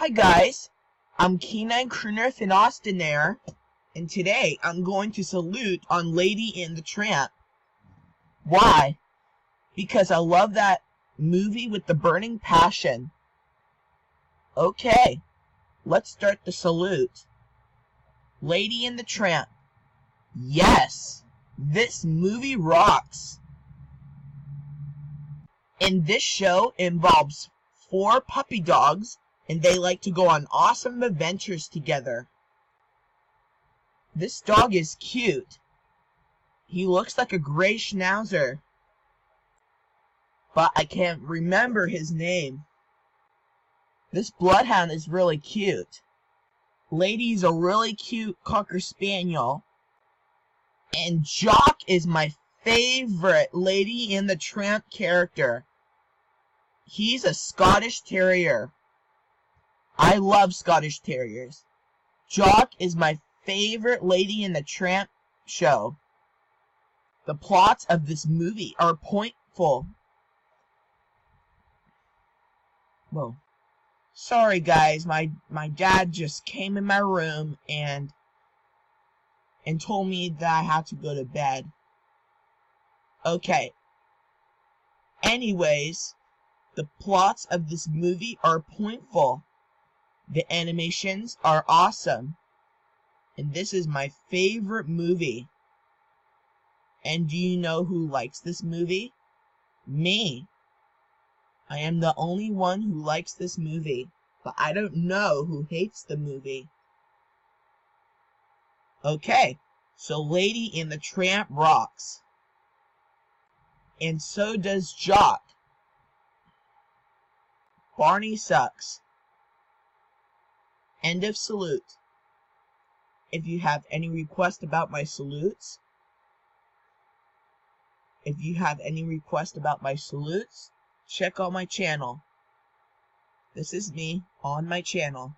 Hi guys, I'm K9 Crooner in Austin there, and today I'm going to salute on Lady and the Tramp. Why? Because I love that movie with the burning passion. Okay, let's start the salute. Lady and the Tramp. Yes, this movie rocks. And this show involves 4 puppy dogs, and they like to go on awesome adventures together. This dog is cute. He looks like a gray schnauzer, but I can't remember his name. This bloodhound is really cute. Lady's a really cute Cocker Spaniel. And Jock is my favorite Lady and the Tramp character. He's a Scottish Terrier. I love Scottish Terriers. Jock is my favorite Lady and the Tramp show. The plots of this movie are pointful. Whoa. Sorry guys, my dad just came in my room and told me that I had to go to bed. Okay. Anyways, the plots of this movie are pointful. The animations are awesome. And this is my favorite movie. And do you know who likes this movie? Me. I am the only one who likes this movie, but I don't know who hates the movie. Okay, so Lady and the Tramp rocks. And so does Jock. Barney sucks. End of salute. If you have any requests about my salutes, check out my channel. This is me on my channel.